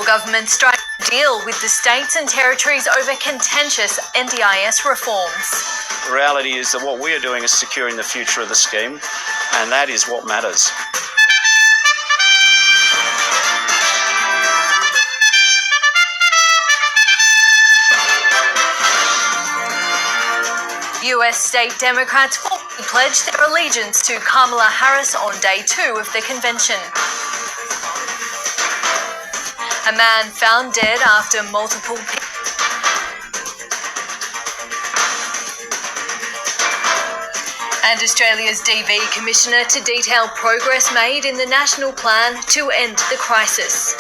government strikes a deal with the states and territories over contentious NDIS reforms. The reality is that what we are doing is securing the future of the scheme, and that is what matters. US state Democrats formally pledged their allegiance to Kamala Harris on day 2 of the convention. A man found dead after multiple and Australia's DV Commissioner to detail progress made in the national plan to end the crisis.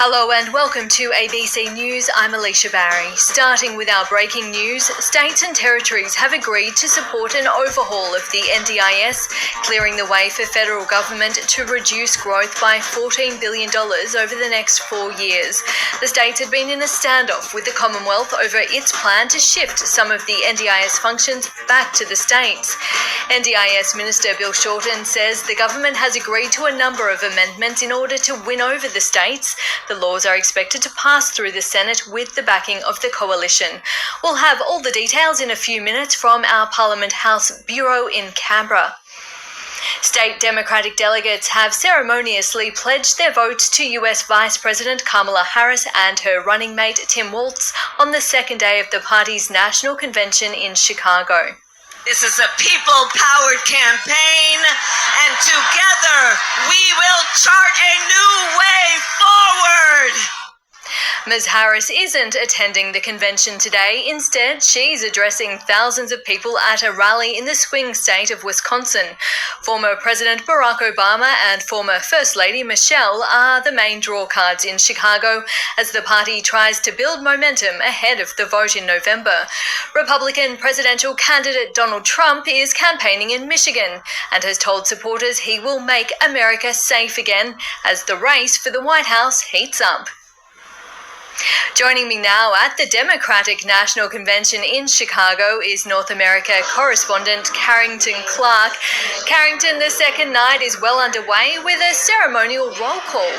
Hello and welcome to ABC News. I'm Alicia Barry. Starting with our breaking news, states and territories have agreed to support an overhaul of the NDIS, clearing the way for federal government to reduce growth by $14 billion over the next 4 years. The states had been in a standoff with the Commonwealth over its plan to shift some of the NDIS functions back to the states. NDIS Minister Bill Shorten says the government has agreed to a number of amendments in order to win over the states. The laws are expected to pass through the Senate with the backing of the coalition. We'll have all the details in a few minutes from our Parliament House Bureau in Canberra. State Democratic delegates have ceremoniously pledged their votes to US Vice President Kamala Harris and her running mate Tim Walz on the second day of the party's national convention in Chicago. This is a people-powered campaign, and together we will chart a new way forward. Ms. Harris isn't attending the convention today. Instead, she's addressing thousands of people at a rally in the swing state of Wisconsin. Former President Barack Obama and former First Lady Michelle are the main drawcards in Chicago as the party tries to build momentum ahead of the vote in November. Republican presidential candidate Donald Trump is campaigning in Michigan and has told supporters he will make America safe again as the race for the White House heats up. Joining me now at the Democratic National Convention in Chicago is North America correspondent Carrington Clark. Carrington, the second night is well underway with a ceremonial roll call.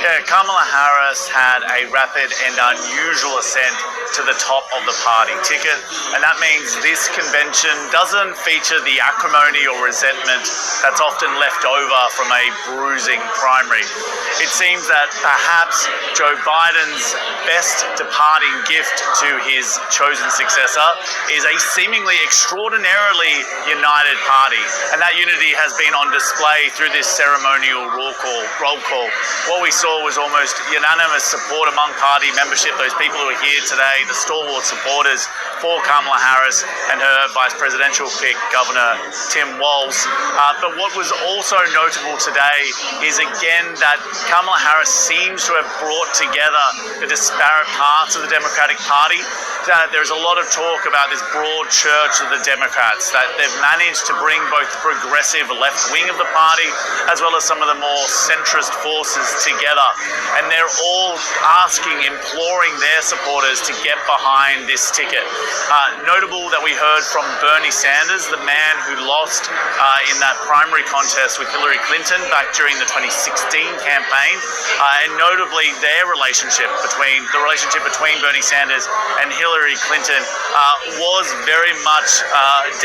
Yeah, Kamala Harris had a rapid and unusual ascent to the top of the party ticket, and that means this convention doesn't feature the acrimony or resentment that's often left over from a bruising primary. It seems that perhaps Joe Biden's best departing gift to his chosen successor is a seemingly extraordinarily united party, and that unity has been on display through this ceremonial roll call. What we saw was almost unanimous support among party membership. Those people who are here today, the stalwart supporters for Kamala Harris and her vice presidential pick, Governor Tim Walz. But what was also notable today is again that Kamala Harris seems to have brought together the disparate parts of the Democratic Party. There's a lot of talk about this broad church of the Democrats, that they've managed to bring both the progressive left wing of the party as well as some of the more centrist forces together. And they're all imploring their supporters to get behind this ticket. Notable that we heard from Bernie Sanders, the man who lost in that primary contest with Hillary Clinton back during the 2016 campaign, and notably their relationship between Bernie Sanders and Hillary Clinton was very much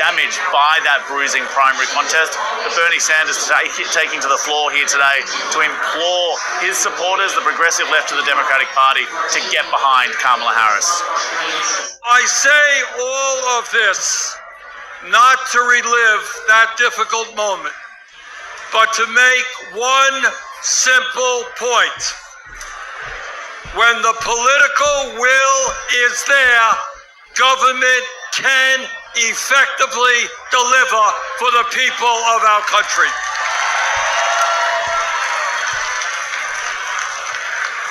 damaged by that bruising primary contest. But Bernie Sanders taking to the floor here today to implore his supporters, the progressive left of the Democratic Party, to get behind Kamala Harris. I say all of this not to relive that difficult moment, but to make one simple point. When the political will is there, government can effectively deliver for the people of our country.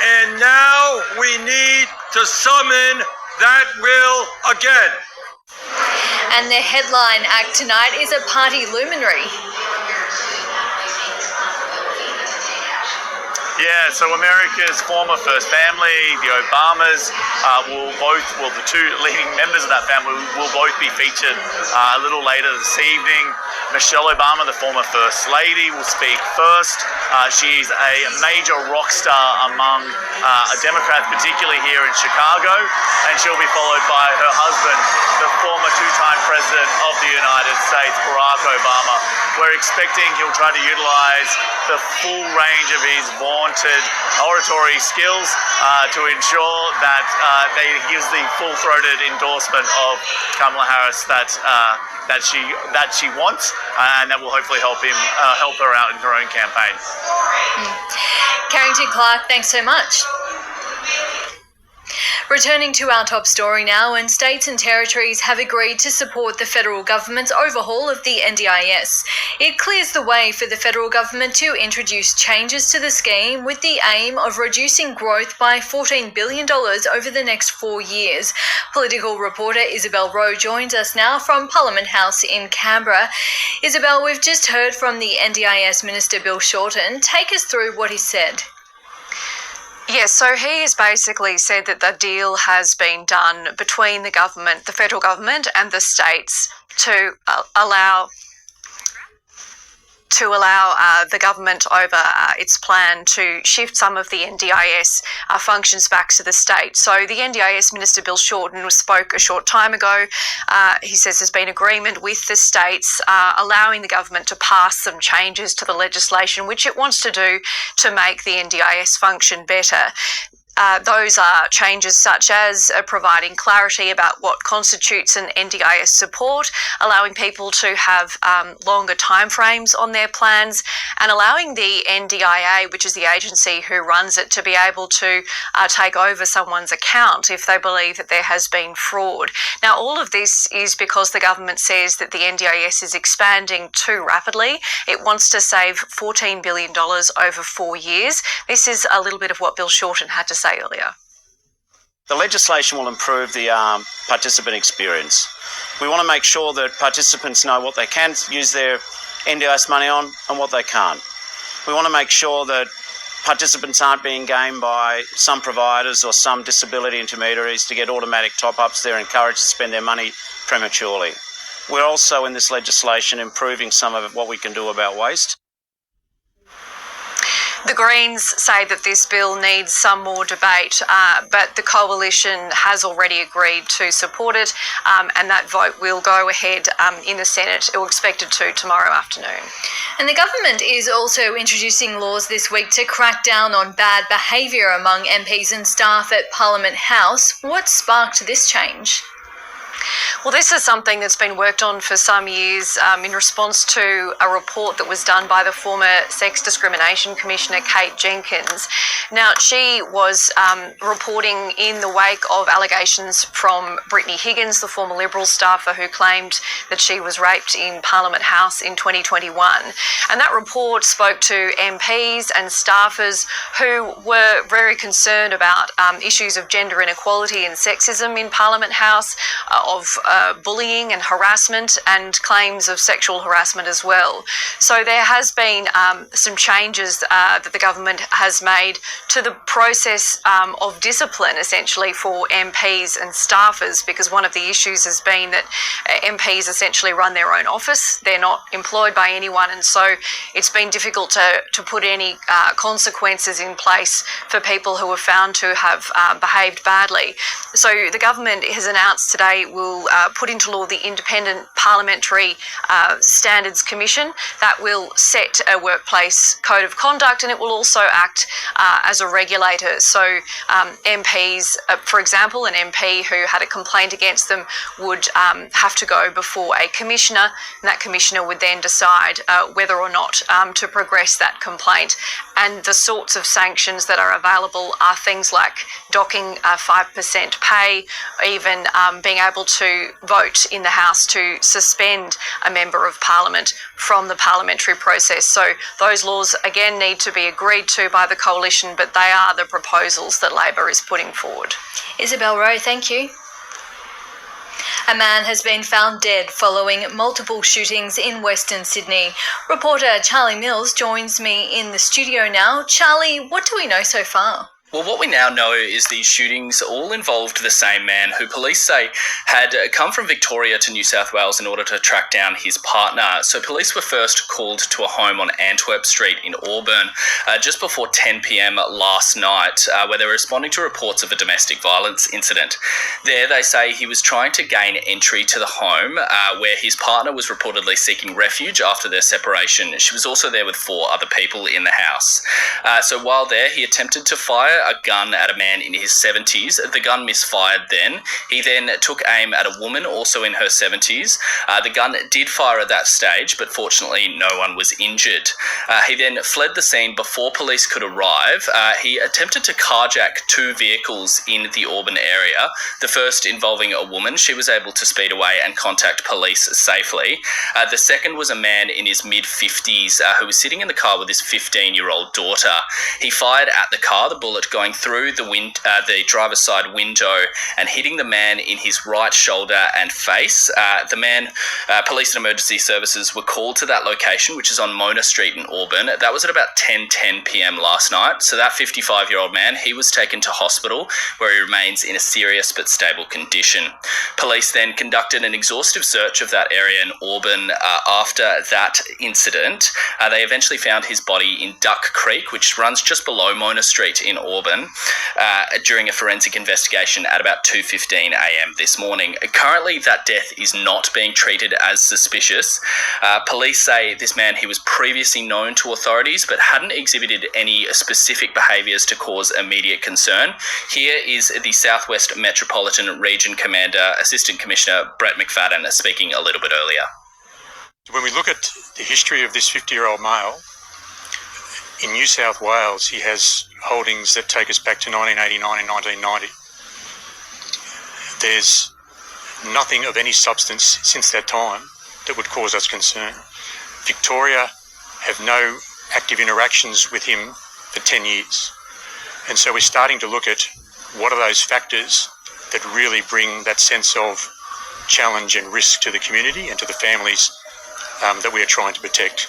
And now we need to summon that will again. And the headline act tonight is a party luminary. Yeah, so America's former first family, the Obamas, the two leading members of that family will both be featured a little later this evening. Michelle Obama, the former First Lady, will speak first. She's a major rock star among Democrats, particularly here in Chicago, and she'll be followed by her husband, the former two-time President of the United States, Barack Obama. We're expecting he'll try to utilize the full range of his vaunted oratory skills to ensure that he gives the full-throated endorsement of Kamala Harris that she wants, and that will hopefully help her out in her own campaign. Carrington Clark, thanks so much. Returning to our top story now, and states and territories have agreed to support the federal government's overhaul of the NDIS. It clears the way for the federal government to introduce changes to the scheme with the aim of reducing growth by $14 billion over the next 4 years. Political reporter Isabel Rowe joins us now from Parliament House in Canberra. Isabel, we've just heard from the NDIS Minister Bill Shorten. Take us through what he said. Yes, so he has basically said that the deal has been done between the government, the federal government and the states to allow the government over its plan to shift some of the NDIS functions back to the state. So the NDIS Minister Bill Shorten spoke a short time ago. He says there's been agreement with the states allowing the government to pass some changes to the legislation which it wants to do to make the NDIS function better. Those are changes such as providing clarity about what constitutes an NDIS support, allowing people to have longer timeframes on their plans, and allowing the NDIA, which is the agency who runs it, to be able to take over someone's account if they believe that there has been fraud. Now, all of this is because the government says that the NDIS is expanding too rapidly. It wants to save $14 billion over 4 years. This is a little bit of what Bill Shorten had to say earlier. The legislation will improve the participant experience. We want to make sure that participants know what they can use their NDIS money on and what they can't. We want to make sure that participants aren't being gamed by some providers or some disability intermediaries to get automatic top-ups. They're encouraged to spend their money prematurely. We're also in this legislation improving some of what we can do about waste. The Greens say that this bill needs some more debate, but the coalition has already agreed to support it, and that vote will go ahead in the Senate, or expected to, tomorrow afternoon. And the government is also introducing laws this week to crack down on bad behaviour among MPs and staff at Parliament House. What sparked this change? Well, this is something that's been worked on for some years in response to a report that was done by the former Sex Discrimination Commissioner, Kate Jenkins. Now, she was reporting in the wake of allegations from Brittany Higgins, the former Liberal staffer who claimed that she was raped in Parliament House in 2021. And that report spoke to MPs and staffers who were very concerned about issues of gender inequality and sexism in Parliament House, of bullying and harassment, and claims of sexual harassment as well. So there has been some changes that the government has made to the process of discipline, essentially, for MPs and staffers, because one of the issues has been that MPs essentially run their own office. They're not employed by anyone, and so it's been difficult to put any consequences in place for people who are found to have behaved badly. So the government has announced today will put into law the Independent Parliamentary Standards Commission that will set a workplace code of conduct, and it will also act as a regulator. So MPs, for example, an MP who had a complaint against them would have to go before a commissioner, and that commissioner would then decide whether or not to progress that complaint. And the sorts of sanctions that are available are things like docking 5% pay, even being able to vote in the House to suspend a member of Parliament from the parliamentary process. So those laws, again, need to be agreed to by the coalition, but they are the proposals that Labor is putting forward. Isabel Rowe, thank you. A man has been found dead following multiple shootings in Western Sydney. Reporter Charlie Mills joins me in the studio now. Charlie, what do we know so far? Well, what we now know is these shootings all involved the same man who police say had come from Victoria to New South Wales in order to track down his partner. So police were first called to a home on Antwerp Street in Auburn just before 10 p.m. last night, where they were responding to reports of a domestic violence incident. There, they say he was trying to gain entry to the home where his partner was reportedly seeking refuge after their separation. She was also there with 4 other people in the house. So while there, he attempted to fire a gun at a man in his 70s. The gun misfired then. He then took aim at a woman also in her 70s. The gun did fire at that stage, but fortunately no one was injured. He then fled the scene before police could arrive. He attempted to carjack 2 vehicles in the Auburn area. The first involving a woman. She was able to speed away and contact police safely. The second was a man in his mid-50s who was sitting in the car with his 15-year-old daughter. He fired at the car, the bullet going through the driver's side window and hitting the man in his right shoulder and face. The man, police and emergency services were called to that location, which is on Mona Street in Auburn. That was at about 10:10 p.m. last night. So that 55-year-old man, he was taken to hospital where he remains in a serious but stable condition. Police then conducted an exhaustive search of that area in Auburn after that incident. They eventually found his body in Duck Creek, which runs just below Mona Street in Auburn, during a forensic investigation at about 2:15 a.m. this morning. Currently, that death is not being treated as suspicious. Police say this man, he was previously known to authorities but hadn't exhibited any specific behaviours to cause immediate concern. Here is the Southwest Metropolitan Region Commander, Assistant Commissioner Brett McFadden, speaking a little bit earlier. When we look at the history of this 50-year-old male, in New South Wales, he has holdings that take us back to 1989 and 1990. There's nothing of any substance since that time that would cause us concern. Victoria have no active interactions with him for 10 years. And so we're starting to look at what are those factors that really bring that sense of challenge and risk to the community and to the families that we are trying to protect.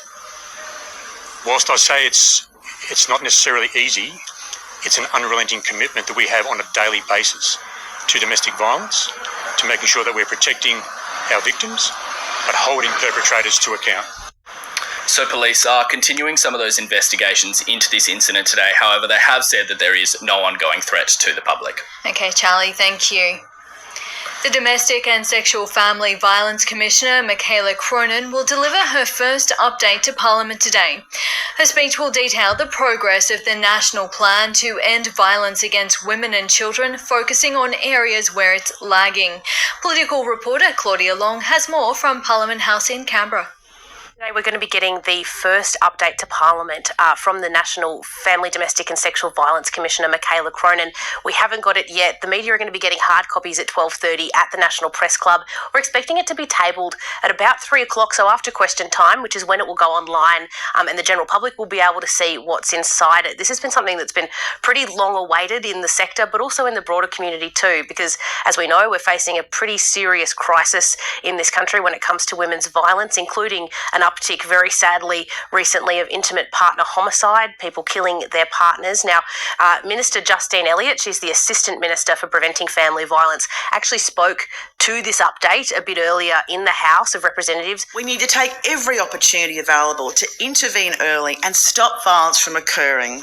Whilst I say it's not necessarily easy, it's an unrelenting commitment that we have on a daily basis to domestic violence, to making sure that we're protecting our victims, but holding perpetrators to account. So police are continuing some of those investigations into this incident today. However, they have said that there is no ongoing threat to the public. Okay, Charlie, thank you. The Domestic and Sexual Family Violence Commissioner, Michaela Cronin, will deliver her first update to Parliament today. Her speech will detail the progress of the national plan to end violence against women and children, focusing on areas where it's lagging. Political reporter Claudia Long has more from Parliament House in Canberra. Today we're going to be getting the first update to Parliament from the National Family, Domestic and Sexual Violence Commissioner, Michaela Cronin. We haven't got it yet. The media are going to be getting hard copies at 12:30 at the National Press Club. We're expecting it to be tabled at about 3 o'clock, so after question time, which is when it will go online, and the general public will be able to see what's inside it. This has been something that's been pretty long awaited in the sector, but also in the broader community too, because as we know, we're facing a pretty serious crisis in this country when it comes to women's violence, including an uptick, very sadly, recently of intimate partner homicide, people killing their partners. Now, Minister Justine Elliott, she's the Assistant Minister for Preventing Family Violence, actually spoke to this update a bit earlier in the House of Representatives. We need to take every opportunity available to intervene early and stop violence from occurring.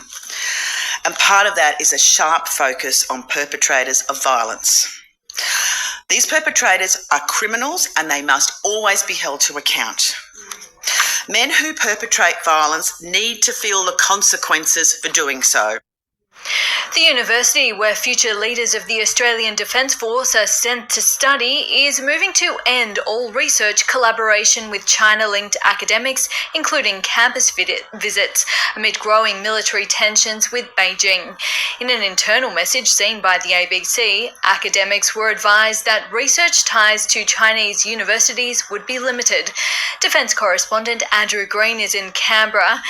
And part of that is a sharp focus on perpetrators of violence. These perpetrators are criminals and they must always be held to account. Men who perpetrate violence need to feel the consequences for doing so. The university where future leaders of the Australian Defence Force are sent to study is moving to end all research collaboration with China-linked academics, including campus visits, amid growing military tensions with Beijing. In an internal message seen by the ABC, academics were advised that research ties to Chinese universities would be limited. Defence correspondent Andrew Green is in Canberra.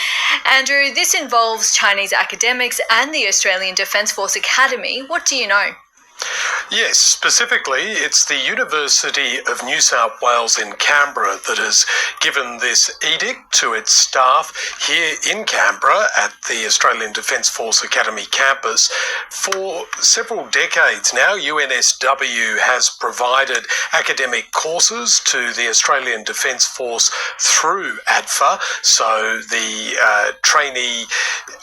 Andrew, this involves Chinese academics and the Australian Defence Force Academy. What do you know? Yes, specifically, it's the University of New South Wales in Canberra that has given this edict to its staff here in Canberra at the Australian Defence Force Academy campus. For several decades now, UNSW has provided academic courses to the Australian Defence Force through ADFA, so the trainee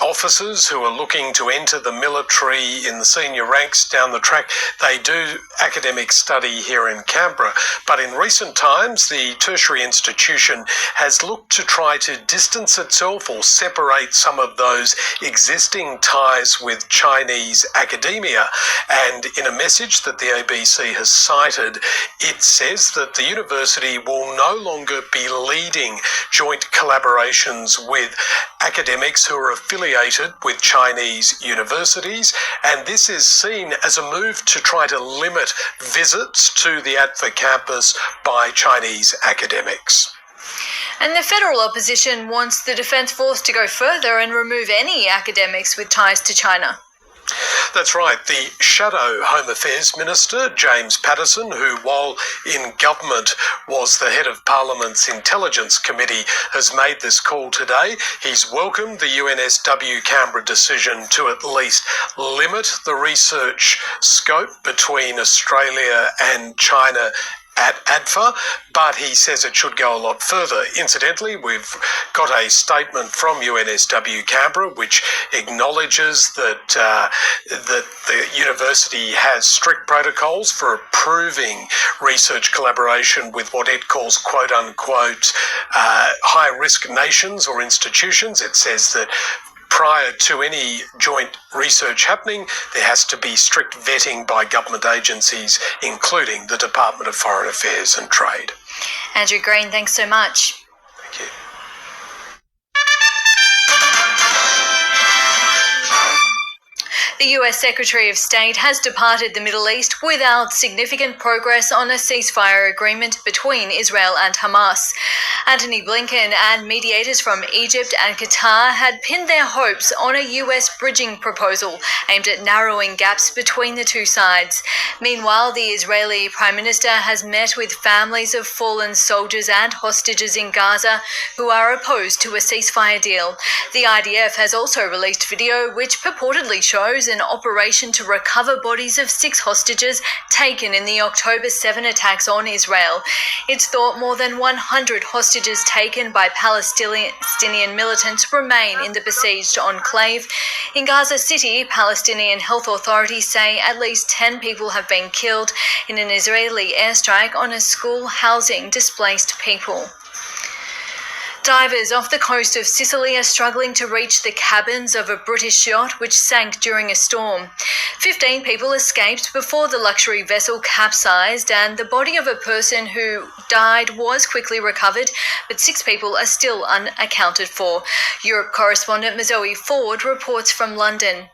officers who are looking to enter the military in the senior ranks down the track, they do academic study here in Canberra. But in recent times, the tertiary institution has looked to try to distance itself or separate some of those existing ties with Chinese academia. And in a message that the ABC has cited, it says that the university will no longer be leading joint collaborations with academics who are affiliated with Chinese universities, and this is seen as a move to try to limit visits to the ADFA campus by Chinese academics. And the federal opposition wants the Defence Force to go further and remove any academics with ties to China. That's right. The Shadow Home Affairs Minister, James Patterson, who while in government was the head of Parliament's Intelligence Committee, has made this call today. He's welcomed the UNSW Canberra decision to at least limit the research scope between Australia and China at ADFA, but he says it should go a lot further. Incidentally, we've got a statement from UNSW Canberra which acknowledges that that the university has strict protocols for approving research collaboration with what it calls quote-unquote high-risk nations or institutions. It says that prior to any joint research happening, there has to be strict vetting by government agencies, including the Department of Foreign Affairs and Trade. Andrew Green, thanks so much. Thank you. The US Secretary of State has departed the Middle East without significant progress on a ceasefire agreement between Israel and Hamas. Antony Blinken and mediators from Egypt and Qatar had pinned their hopes on a US bridging proposal aimed at narrowing gaps between the two sides. Meanwhile, the Israeli Prime Minister has met with families of fallen soldiers and hostages in Gaza who are opposed to a ceasefire deal. The IDF has also released video which purportedly shows an operation to recover bodies of 6 hostages taken in the October 7 attacks on Israel. It's thought more than 100 hostages taken by Palestinian militants remain in the besieged enclave. In Gaza City, Palestinian health authorities say at least 10 people have been killed in an Israeli airstrike on a school housing displaced people. Divers off the coast of Sicily are struggling to reach the cabins of a British yacht which sank during a storm. 15 people escaped before the luxury vessel capsized, and the body of a person who died was quickly recovered, but 6 people are still unaccounted for. Europe correspondent Mazoe Ford reports from London.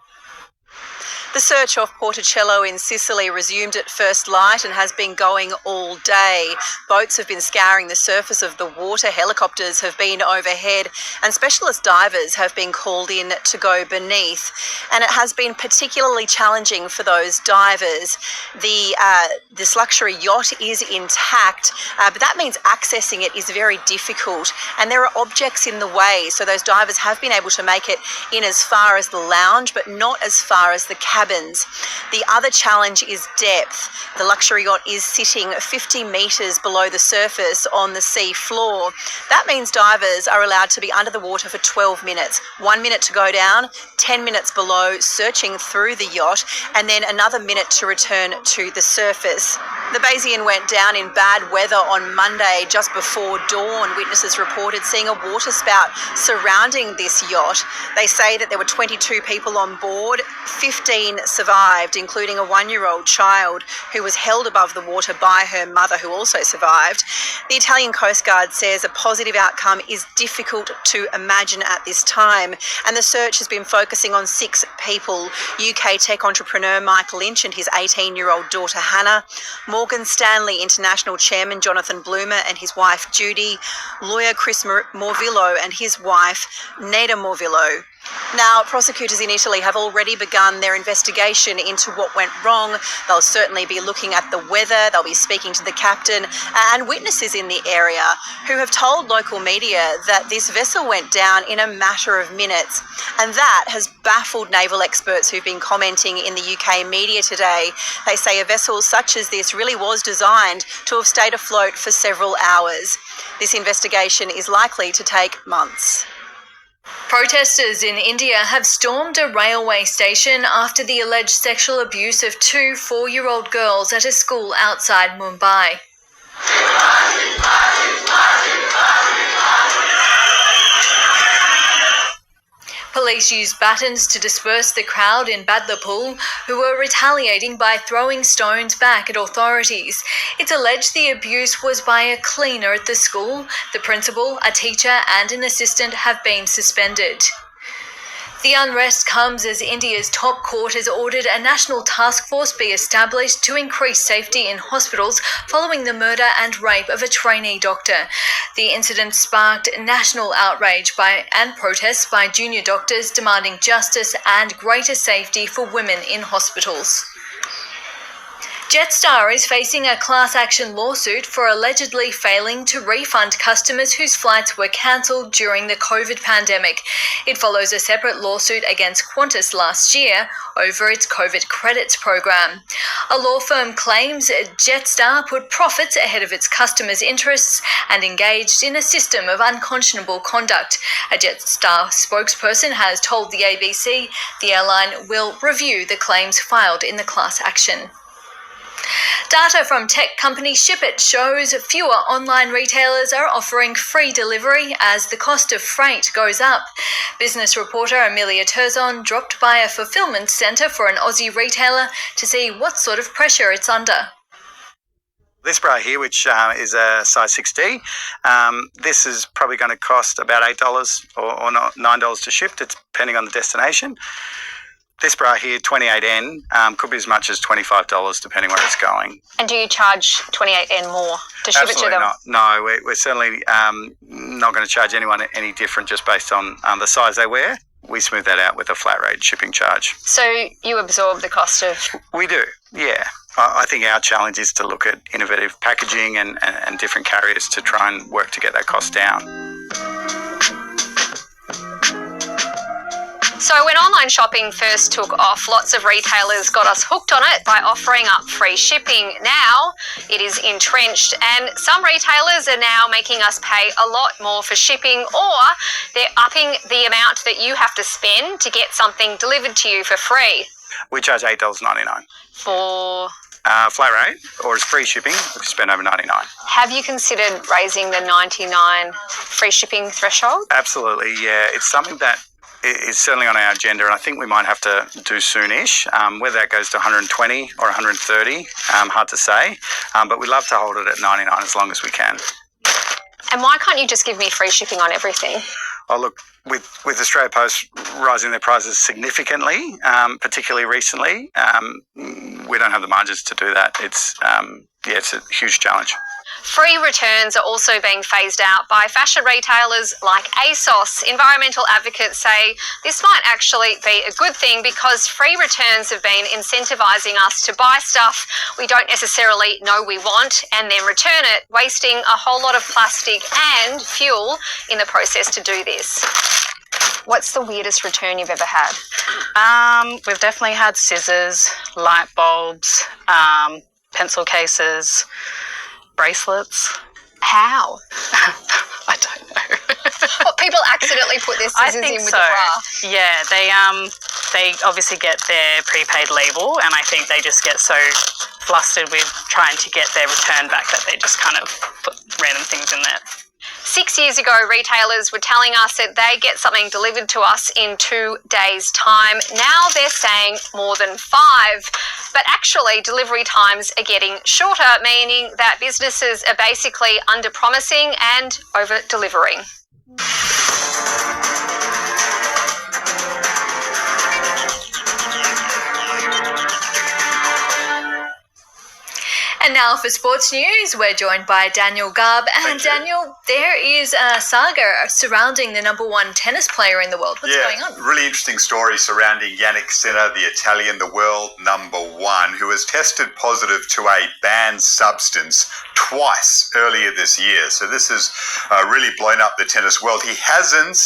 The search off Porticello in Sicily resumed at first light and has been going all day. Boats have been scouring the surface of the water, helicopters have been overhead, and specialist divers have been called in to go beneath. And it has been particularly challenging for those divers. This luxury yacht is intact, but that means accessing it is very difficult, and there are objects in the way, so those divers have been able to make it in as far as the lounge, but not as far as the cabins. The other challenge is depth. The luxury yacht is sitting 50 metres below the surface on the sea floor. That means divers are allowed to be under the water for 12 minutes. 1 minute to go down, 10 minutes below, searching through the yacht, and then another minute to return to the surface. The Bayesian went down in bad weather on Monday just before dawn. Witnesses reported seeing a water spout surrounding this yacht. They say that there were 22 people on board, 15 survived, including a 1-year-old child who was held above the water by her mother, who also survived. The Italian Coast Guard says a positive outcome is difficult to imagine at this time, and the search has been focusing on 6 people: UK tech entrepreneur Mike Lynch and his 18-year-old daughter Hannah, Morgan Stanley International Chairman Jonathan Bloomer and his wife Judy, lawyer Chris Morvillo and his wife Neda Morvillo, Now, prosecutors in Italy have already begun their investigation into what went wrong. They'll certainly be looking at the weather, they'll be speaking to the captain and witnesses in the area who have told local media that this vessel went down in a matter of minutes. And that has baffled naval experts who've been commenting in the UK media today. They say a vessel such as this really was designed to have stayed afloat for several hours. This investigation is likely to take months. Protesters in India have stormed a railway station after the alleged sexual abuse of two 4-year-old girls at a school outside Mumbai. Police used batons to disperse the crowd in Badlapur, who were retaliating by throwing stones back at authorities. It's alleged the abuse was by a cleaner at the school. The principal, a teacher and an assistant have been suspended. The unrest comes as India's top court has ordered a national task force be established to increase safety in hospitals following the murder and rape of a trainee doctor. The incident sparked national outrage and protests by junior doctors demanding justice and greater safety for women in hospitals. Jetstar is facing a class action lawsuit for allegedly failing to refund customers whose flights were cancelled during the COVID pandemic. It follows a separate lawsuit against Qantas last year over its COVID credits program. A law firm claims Jetstar put profits ahead of its customers' interests and engaged in a system of unconscionable conduct. A Jetstar spokesperson has told the ABC the airline will review the claims filed in the class action. Data from tech company ShipIt shows fewer online retailers are offering free delivery as the cost of freight goes up. Business reporter Amelia Terzon dropped by a fulfilment centre for an Aussie retailer to see what sort of pressure it's under. This bra here, which is a size 6D, this is probably going to cost about $8 or $9 to ship, depending on the destination. This bra here, 28N, could be as much as $25 depending where it's going. And do you charge 28N more to ship it to them? Not. No, we're certainly not going to charge anyone any different just based on the size they wear. We smooth that out with a flat rate shipping charge. So you absorb the cost of... We do, yeah. I think our challenge is to look at innovative packaging and different carriers to try and work to get that cost down. So when online shopping first took off, lots of retailers got us hooked on it by offering up free shipping. Now it is entrenched and some retailers are now making us pay a lot more for shipping, or they're upping the amount that you have to spend to get something delivered to you for free. We charge $8.99. For... flat rate, or as free shipping if you spend over $99. Have you considered raising the $99 free shipping threshold? Absolutely, yeah. It's something that is certainly on our agenda, and I think we might have to do soonish. Whether that goes to 120 or 130, hard to say, but we'd love to hold it at 99 as long as we can. And why can't you just give me free shipping on everything? Oh, look, with Australia Post rising their prices significantly, particularly recently, we don't have the margins to do that. It's a huge challenge. Free returns are also being phased out by fashion retailers like ASOS. Environmental advocates say this might actually be a good thing because free returns have been incentivising us to buy stuff we don't necessarily know we want and then return it, wasting a whole lot of plastic and fuel in the process to do this. What's the weirdest return you've ever had? We've definitely had scissors, light bulbs, pencil cases, bracelets. How? I don't know. What, people accidentally put their scissors in with the bra? Yeah, they obviously get their prepaid label, and I think they just get so flustered with trying to get their return back that they just kind of put random things in there. 6 years ago, retailers were telling us that they get something delivered to us in 2 days' time. Now they're saying more than 5. But actually, delivery times are getting shorter, meaning that businesses are basically under-promising and over-delivering. And now for sports news, we're joined by Daniel Garb. And Daniel, there is a saga surrounding the number one tennis player in the world. What's going on? Really interesting story surrounding Yannick Sinner, the Italian, the world number one, who has tested positive to a banned substance twice earlier this year. So this has really blown up the tennis world. He hasn't,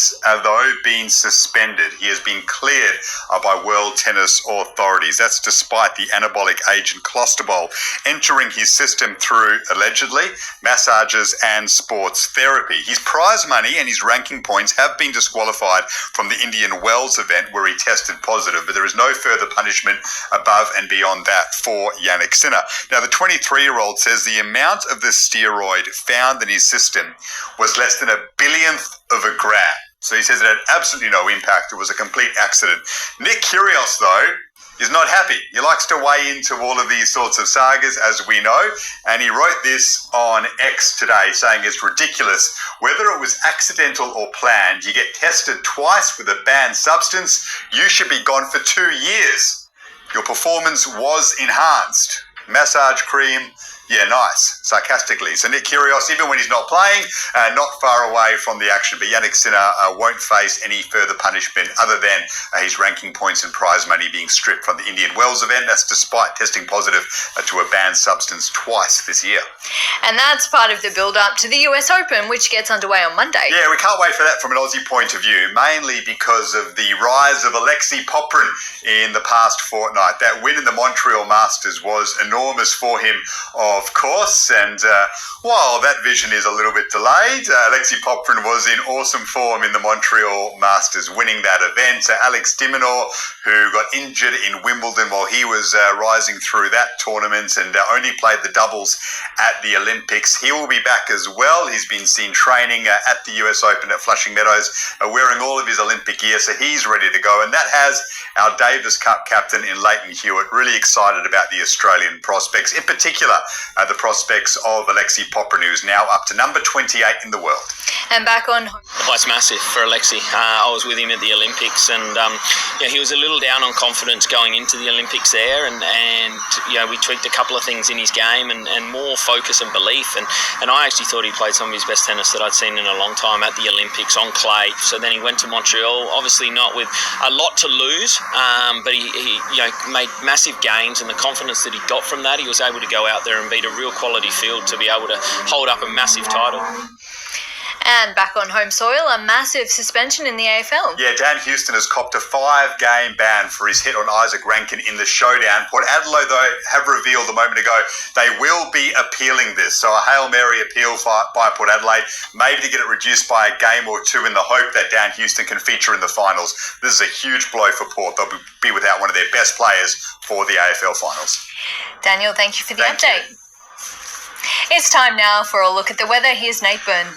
though, been suspended. He has been cleared by World Tennis authorities. That's despite the anabolic agent clostebol entering his system through, allegedly, massages and sports therapy. His prize money and his ranking points have been disqualified from the Indian Wells event where he tested positive, but there is no further punishment above and beyond that for Yannick Sinner. Now, the 23-year-old says the amount of the steroid found in his system was less than a billionth of a gram. So he says it had absolutely no impact. It was a complete accident. Nick Kyrgios, though, is not happy. He likes to weigh into all of these sorts of sagas, as we know, and he wrote this on X today saying it's ridiculous. Whether it was accidental or planned, you get tested twice with a banned substance, you should be gone for 2 years. Your performance was enhanced. Massage cream, yeah, nice, sarcastically. So Nick Kyrgios, even when he's not playing, not far away from the action. But Yannick Sinner won't face any further punishment other than his ranking points and prize money being stripped from the Indian Wells event. That's despite testing positive to a banned substance twice this year. And that's part of the build-up to the US Open, which gets underway on Monday. Yeah, we can't wait for that from an Aussie point of view, mainly because of the rise of Alexei Poprin in the past fortnight. That win in the Montreal Masters was enormous for him, of course, and while that vision is a little bit delayed, Alexei Poprin was in awesome form in the Montreal Masters, winning that event. Alex de Minaur, who got injured in Wimbledon while he was rising through that tournament and only played the doubles at the Olympics, he will be back as well. He's been seen training at the US Open at Flushing Meadows, wearing all of his Olympic gear, so he's ready to go. And that has our Davis Cup captain in Leighton Hewitt really excited about the Australian prospects, in particular the prospects of Alexei Poprin, who is now up to number 28 in the world. And back on... Oh, it's massive for Alexei. I was with him at the Olympics, and he was a little down on confidence going into the Olympics there, and we tweaked a couple of things in his game and more focus and belief, and I actually thought he played some of his best tennis that I'd seen in a long time at the Olympics on clay. So then he went to Montreal, obviously not with a lot to lose, but he made massive gains, and the confidence that he got from that, he was able to go out there and beat a real quality field to be able to hold up a massive title. And back on home soil, a massive suspension in the AFL. Yeah, Dan Houston has copped a 5-game ban for his hit on Isaac Rankin in the showdown. Port Adelaide, though, have revealed a moment ago they will be appealing this. So a Hail Mary appeal by Port Adelaide, maybe to get it reduced by a game or two in the hope that Dan Houston can feature in the finals. This is a huge blow for Port. They'll be without one of their best players for the AFL finals. Daniel, thank you for the update. It's time now for a look at the weather. Here's Nate Byrne.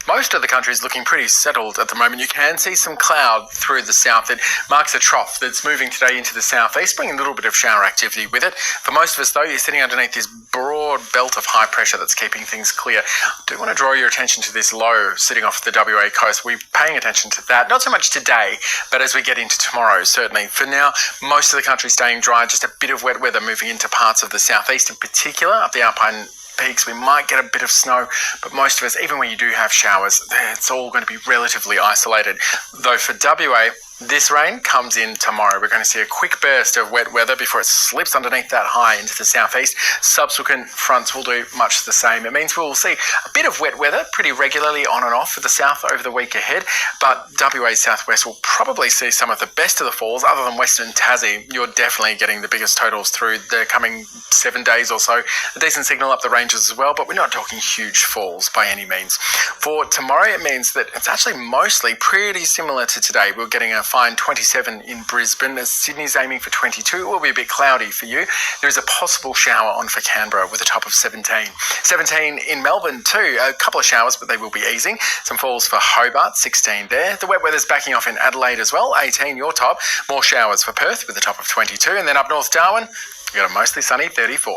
Most of the country is looking pretty settled at the moment. You can see some cloud through the south. It marks a trough that's moving today into the southeast, bringing a little bit of shower activity with it. For most of us, though, you're sitting underneath this broad belt of high pressure that's keeping things clear. I do want to draw your attention to this low sitting off the WA coast. We're paying attention to that, not so much today, but as we get into tomorrow, certainly. For now, most of the country staying dry, just a bit of wet weather moving into parts of the southeast, in particular up the Alpine peaks. We might get a bit of snow, but most of us, even when you do have showers, it's all going to be relatively isolated. Though for WA, this rain comes in tomorrow. We're going to see a quick burst of wet weather before it slips underneath that high into the southeast. Subsequent fronts will do much the same. It means we will see a bit of wet weather pretty regularly on and off for the south over the week ahead, but WA's southwest will probably see some of the best of the falls. Other than Western Tassie, you're definitely getting the biggest totals through the coming 7 days or so. A decent signal up the ranges as well, but we're not talking huge falls by any means. For tomorrow, it means that it's actually mostly pretty similar to today. We're getting a fine 27 in Brisbane. As Sydney's aiming for 22, it will be a bit cloudy for you. There is a possible shower on for Canberra with a top of 17. 17 in Melbourne too. A couple of showers, but they will be easing. Some falls for Hobart, 16 there. The wet weather's backing off in Adelaide as well, 18 your top. More showers for Perth with a top of 22. And then up north Darwin, we've got a mostly sunny 34.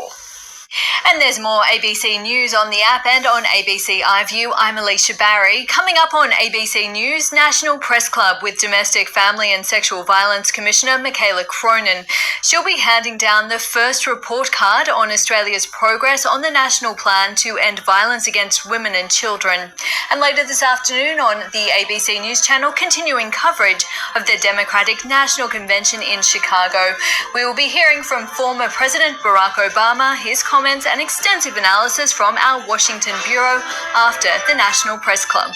And there's more ABC News on the app and on ABC iView. I'm Alicia Barry. Coming up on ABC News, National Press Club with Domestic, Family and Sexual Violence Commissioner Michaela Cronin. She'll be handing down the first report card on Australia's progress on the national plan to end violence against women and children. And later this afternoon on the ABC News channel, continuing coverage of the Democratic National Convention in Chicago. We will be hearing from former President Barack Obama, his comments and extensive analysis from our Washington bureau after the National Press Club.